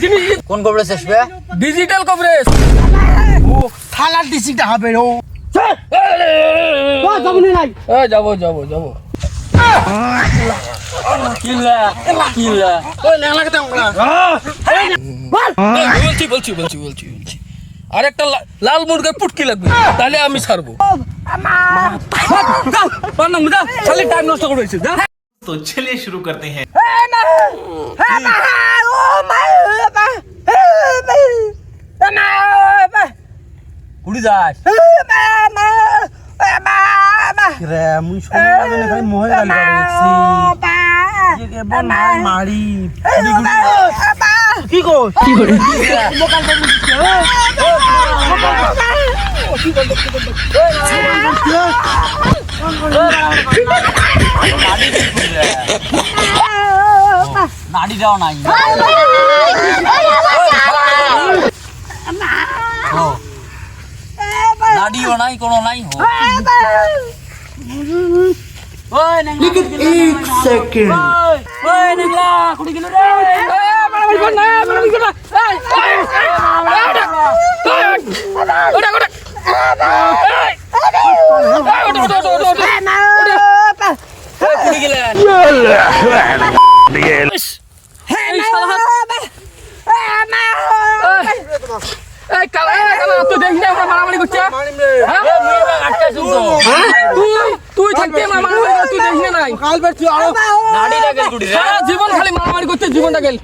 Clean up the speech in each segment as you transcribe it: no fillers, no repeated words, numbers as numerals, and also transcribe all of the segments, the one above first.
জিনিস কোন কভারেজ আসবে? Digital coverage. ও থানার ডিসিটা হবে ও যাবো নাই যাবো কিল্লা ওই লেলাকে দাও না বলছি আর একটা লাল মুরগির পুটকি লাগবে তাহলে আমি ছাড়বো খালি টাইম নষ্ট করেছে तो चलिए शुरू करते हैं। কুড়ি যাস রে মুই শুনে না খালি মোহে গালি করছি যে কে বল নাই মারি কি কো কি করে নাড়ি দাও নাই নাড়িও নাই কোনো নাই হো ওই নেংলা एक सेकंड ওই নেংলা কুড়ি কিলো রে কুড়ি গেলেন তুই থাকতে তুই দেখি নাই কাল বের তুই আরো নাড়ি লাগেল কুড়ি রে সারা জীবন খালি মারামারি করতে জীবনটা গেল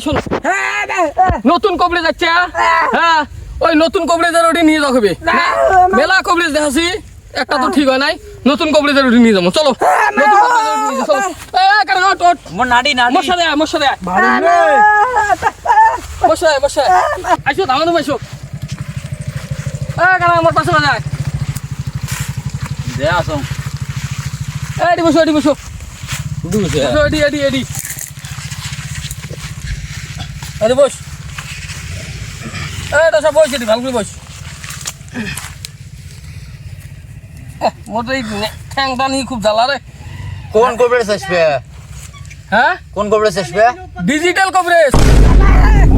শোন নতুন কবরেজ যাচ্ছে হ্যাঁ ওই নতুন কবরেজের ওটি নিয়ে যাওয়া হবে মেলা কবরেজ দেখাছি একটা তো ঠিক হয় নাই নতুন কবরেজের ওটি নিয়ে যাবো চলো নতুন কবরেজের ওটি নিয়ে যাবো, চলো মোর নাড়ি নাড়ি মশা দেয় বসে আইসো আমাদের আইসো আমার পাশে বাজায় দে আসম এডি বসো এডি আরে বস এটা সব বসে ভালো করে বস মোর এই ঠ্যাংটা নিয়ে খুব জ্বালা রে কোন কভারেজ আসবে? হ্যাঁ কোন কভারেজ আসবে? ডিজিটাল কভারেজ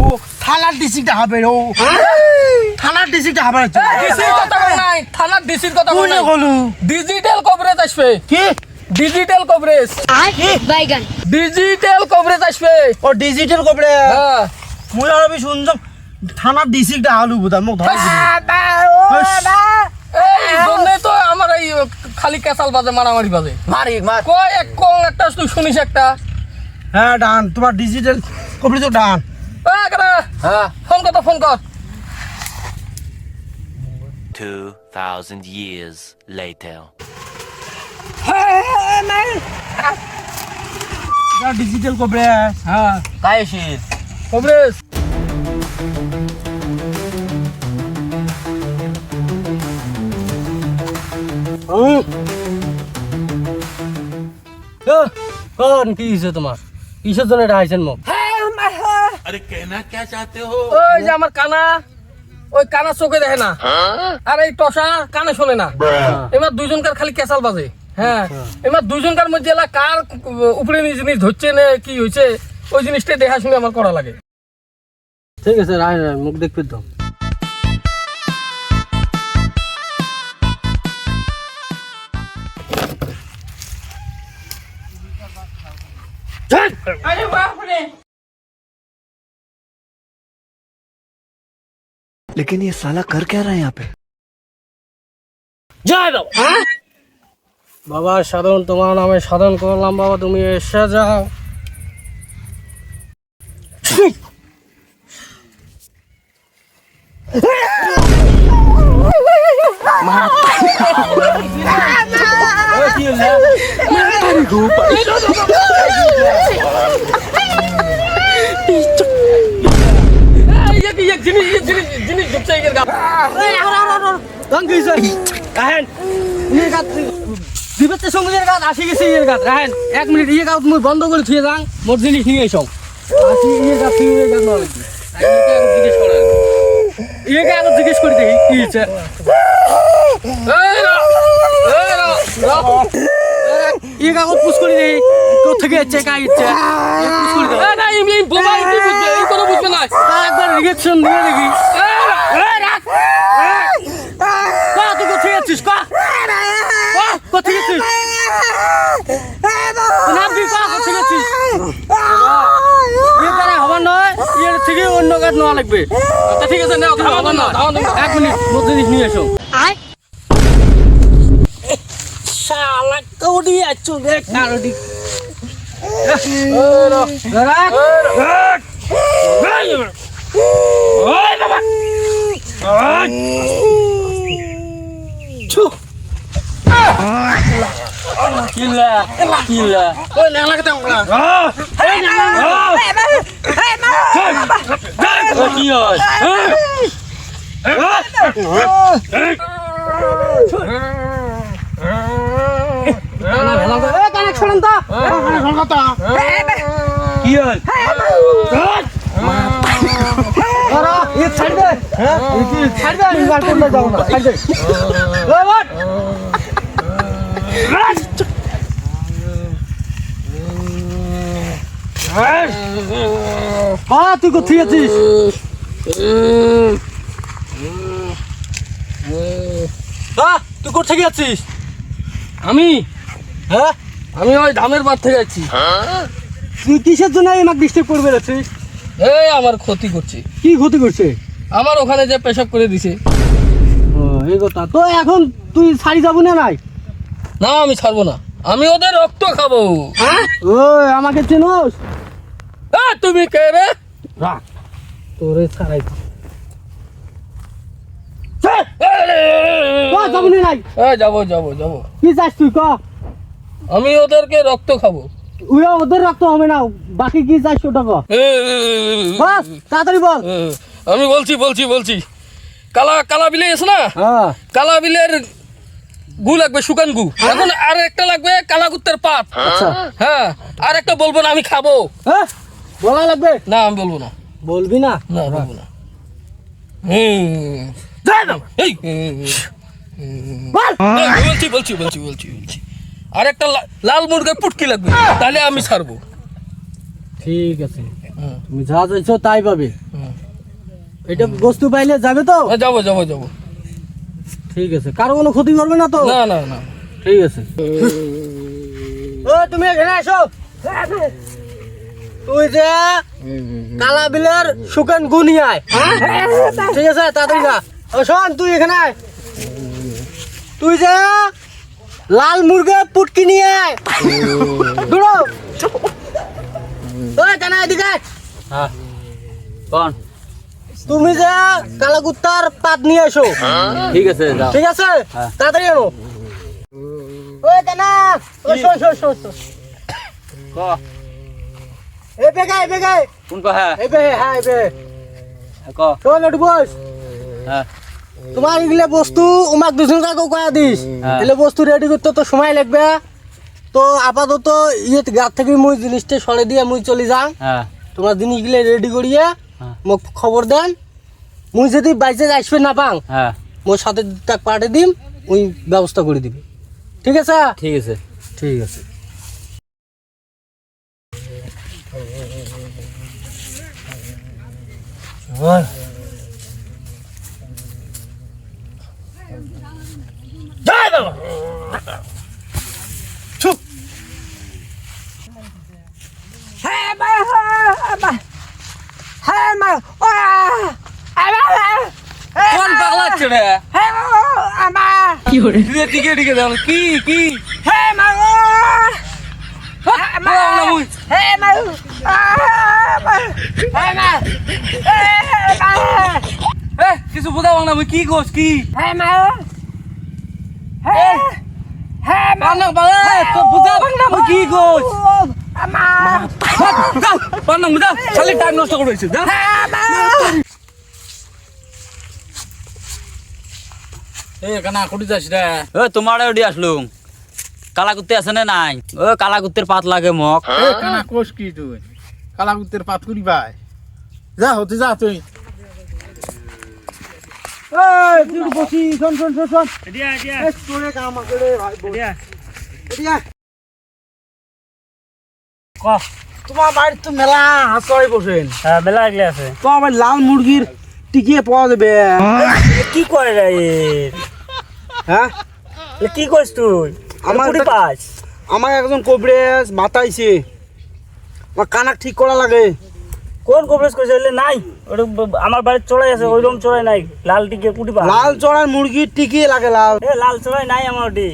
ও থানার ডিসিটা হবে ও থানার ডিসিটা হবে ডিসির কথা বল নাই থানার ডিসির কথা বল কোনে নাই গলু ডিজিটাল কভারেজ আসবে কি ডিজিটাল কভারেজ বাইগান ডিজিটাল কভারেজ আসবে ও ডিজিটাল কবরে হ্যাঁ মুই আর আমি শুনছম থানার ডিসিটা আলু বুদা মোক ধরে এই জন্যই তো আমার এই খালি কেসাল বাজে মারামারি বাজে মারি মার কয় এক কং একটা তুই শুনিস একটা হ্যাঁ ডান তোমার ডিজিটাল কবরে তো ডান হ্যাঁ ফোন কর 2,000 years later. ডিজিটাল কবরে হ্যাঁ কাই শীত কভারেজ কোন কি হয়েছে তোমার কিসের জন্য এটা আইছেন মুখ अरे कहना क्या चाहते हो? ওই যে আমার কানা ওই কানা চোখে দেখে না আর এই টসা কানে শোনে না এবার দুইজনকার খালি কেসাল বাজে হ্যাঁ এবার দুইজনকার মধ্যে এলা কার উপরে জিনিস ধরছে না কি হয়েছে ওই জিনিসটা দেখা শুনে আমার করা লাগে ঠিক আছে রায় মুখ দেখবি তো लेकिन ये साला कर क्या रहा है यहाँ पे? জয় বাবা বাবা সাধন তোমার নামে সাধন করলাম বাবা তুমি এসে যাও জিনিস ঢুকছে এর গা বিপত্তের সঙ্গে গাছ আসি গেছে ইয়ের গাছ রাহেন 1 মিনিট ইয়ে গাছ মুই বন্ধ করে থুয়ে যাং মোর জিনিস নিয়ে এসো আসি ইয়ে গাছ ইয়ে গাছ না জিজ্ঞেস করে ইয়ে গাছ জিজ্ঞেস করে দেখি কি হচ্ছে ইয়ে গাছ পুষ করে দেখি কোথা থেকে হচ্ছে কাই হচ্ছে এ না এই বোবা কি বুঝবে এই কথা বুঝবে না একবার রিজেকশন দিয়ে দেখি তুই কোথায় যাচ্ছিস কোথায় যাচ্ছিস নাম কি কোথায় যাচ্ছিস এ তারা হবার নয় এর থেকে অন্য কাজ নেওয়া লাগবে আচ্ছা ঠিক আছে নাও খাওয়া দাও না দাও না 1 মিনিট মধ্যে নিয়ে এসো শালা কৌড়ি আছো রে কারডি তুই কোথায় আছিস তুই কোথায় আছিস আমি হ্যাঁ আমি ওই ধামের বাদ থেকে যাচ্ছি তুই কিসের জন্য আমাকে ডিস্টার্ব করবে যাচ্ছিস এই আমার ক্ষতি করছে কি ক্ষতি করছে আমার ওখানে যে পেশাব করে দিছে এই কথা তো এখন তুই ছাড়ি যাবো না নাই না আমি ছাড়বো না আমি ওদের রক্ত খাবো ওই আমাকে চেনোস তুমি কে রে রাখ তোরে ছাড়াই যাবো না নাই যাবো যাবো যাবো কি চাস তুই ক আমি ওদেরকে রক্ত খাবো ওদের রাখতে হবে না বাকি কি চাস ওটা ক বাস তাড়াতাড়ি বল আমি বলছি বলছি বলছি কালা কালা বিলে আছে না হ্যাঁ কালা বিলের গু লাগবে শুকান গু এখন আর একটা লাগবে কালা কুত্তের পাত আচ্ছা হ্যাঁ আর একটা বলবো না আমি খাবো হ্যাঁ বলা লাগবে না আমি বলবো না বলবি না না বলবো না এই বল বলছি বলছি বলছি বলছি বলছি আর একটা লাল মুরগের পুটকি লাগবে তাহলে আমি ছাড়বো ঠিক আছে হুম। তুমি যা চাইছো তাই পাবে হুম। এটা বস্তু পাইলে যাবে তো যাবো যাবো যাবো ঠিক আছে কারো কোনো ক্ষতি করবে না তো না না না ঠিক আছে ও তুমি এখানে আসো তুই যে কালা বিলের শুকান গুনি আয় ঠিক আছে তাড়াতাড়ি যা ও শোন তুই এখানে আয় তুই যে লাল মুরগে পুটকি নিয়ে আয় দৌড়ো ওই কেন এদিকে আয়। হ্যাঁ কোন তুমি যে কালা কুত্তার পাত নিয়ে এসো ঠিক আছে যাও ঠিক আছে হ্যাঁ। তাড়াতাড়ি আনো ওই কেন ও শোন শোন শোন শোন ক এই বেগে কোন কো হ্যাঁ এই বে হ্যাঁ এই বে ক শোন একটু বস হ্যাঁ তোমার এগুলো বস্তু উমাক দুজন কাকে কয়া দিস হ্যাঁ। এগুলো বস্তু রেডি করতে তো সময় লাগবে তো আপাতত ইয়ে গাছ থেকে মুই জিনিসটা সরে দিয়ে মুই চলে যাই হ্যাঁ তোমার জিনিসগুলো রেডি করিয়ে হ্যাঁ। মোক খবর দেন মুই যদি বাইচে আসবে না পাং হ্যাঁ মোর সাথে তাক পাঠিয়ে দিম ওই ব্যবস্থা করে দিবি ঠিক আছে ঠিক আছে ঠিক আছে কোন পাগলা ছেড়ে কি করে দিকে দিকে দাও কি কি কিছু বোঝাও না কি কোস কি কি কোস খালি টাইম নষ্ট করে ও তোমার ওডি আসলুম কালা কুত্তে আছে না নাই ও কালা কুত্তের পাত লাগে মক কানা কোষ কি তুই কালা কুত্তের পাত করি ভাই যা হতে যা তুই বসি শোন শোন শোন শোন তোরে কাম করে ভাই তোমার বাড়ির তো মেলা হাঁসড়াই বসেন, হ্যাঁ মেলা আগলে আছে। তোমার বাড়ির লাল মুরগির টিকিয়ে পাওয়া যাবে। কি করে রে হ্যাঁ, কি কইস তুই? আমার কুড়ি একটা- পাস আমার একজন কবরেজ বাতাইছে, আমার কানাক ঠিক করা লাগে। কোন কবরেজ কইছে? নাই ওটা আমার বাড়ির চড়াই আছে, ওইরকম চড়াই নাই। লাল টিকে কুড়ি পাস। লাল চড়ার মুরগির টিকিয়ে লাগে লাল। এ লাল চড়াই নাই আমার ওটি।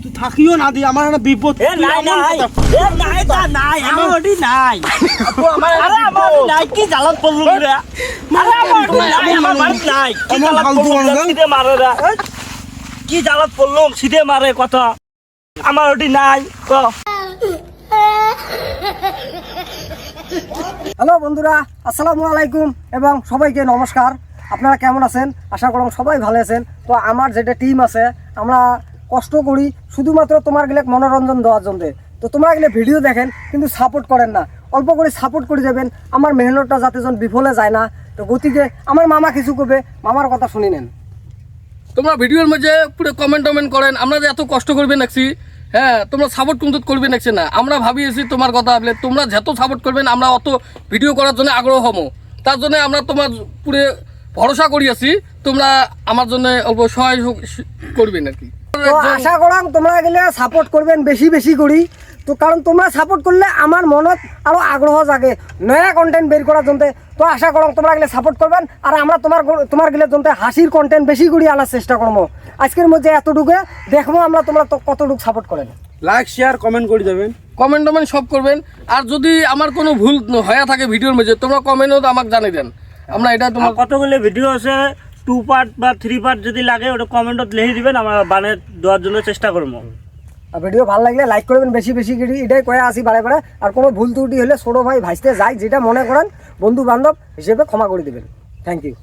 তুই থাকিও না দি, আমার একটা বিপদ। এ নাই নাই এ নাই তা নাই আমার ওটি নাই। আরে আমার ওটি নাই, কি জ্বালাত পড়লুম রে। আরে আমার ওটি নাই, আমার বাড়িতে নাই। কি এমন জ্বালাত ফালতু পড়লুম মানুষ রে, না? সিধে মারে রে। কি জ্বালাত পড়লুম, সিধে মারে কথা। আমার ওটি নাই ক। হ্যালো বন্ধুরা, আসসালামু আলাইকুম এবং সবাইকে নমস্কার। আপনারা কেমন আছেন? আশা করলাম সবাই ভালো আছেন। তো আমার যেটা টিম আছে, আমরা কষ্ট করি শুধুমাত্র তোমার গেলে মনোরঞ্জন দেওয়ার জন্য। তো তোমরা গেলে ভিডিও দেখেন কিন্তু সাপোর্ট করেন না, অল্প করে সাপোর্ট করে যাবেন, আমার মেহনতটা যাতে যেন বিফলে যায় না। তো গতিকে আমার মামা কিছু করবে, মামার কথা শুনি নেন। তোমরা ভিডিওর মধ্যে পুরো কমেন্ট করেন, আমরা যে এত কষ্ট করবে নাকছি, হ্যাঁ তোমরা সাপোর্ট কিন্তু করবে নাকছে না। আমরা ভাবিয়েছি তোমার কথা বলে তোমরা যত সাপোর্ট করবেন আমরা অত ভিডিও করার জন্য আগ্রহ হবো। তার জন্য আমরা তোমার পুরো ভরসা করিয়াছি, তোমরা আমার জন্য অল্প সহায় করবেন আর কি। তো আশা করাম তোমরা গেলে সাপোর্ট করবেন বেশি বেশি করি। তো কারণ তোমরা সাপোর্ট করলে আমার মনত আরো আগ্রহ জাগে নয়া কন্টেন্ট বের করার জন্য। তো আশা করম তোমরা গেলে সাপোর্ট করবেন, আর আমরা তোমার গেলে জন্য হাসির কন্টেন্ট বেশি করে আনার চেষ্টা করবো। আজকের মধ্যে এতটুকু দেখবো আমরা তোমরা তো কতটুকু সাপোর্ট করেন। লাইক শেয়ার কমেন্ট করে যাবেন। কমেন্ট সব করবেন। আর যদি আমার কোনো ভুল হয়ে থাকে ভিডিওর মধ্যে তোমরা কমেন্টও আমাকে জানিয়ে দেন, আমরা এটা তোমার কতগুলো ভিডিও আছে 2 পার্ট বা 3 পার্ট যদি লাগে ওটা কমেন্টত লিখে দিবেন, আমরা বানিয়ে দেওয়ার জন্য চেষ্টা করবো। আর ভিডিও ভালো লাগলে লাইক করবেন বেশি বেশি করে, এটাই কয়ে আসি বারে বারে। আর কোনো ভুল ত্রুটি হলে ছোটো ভাই ভাইসতে যাই যেটা মনে করেন বন্ধু বান্ধব হিসেবে ক্ষমা করে দেবেন। Thank you.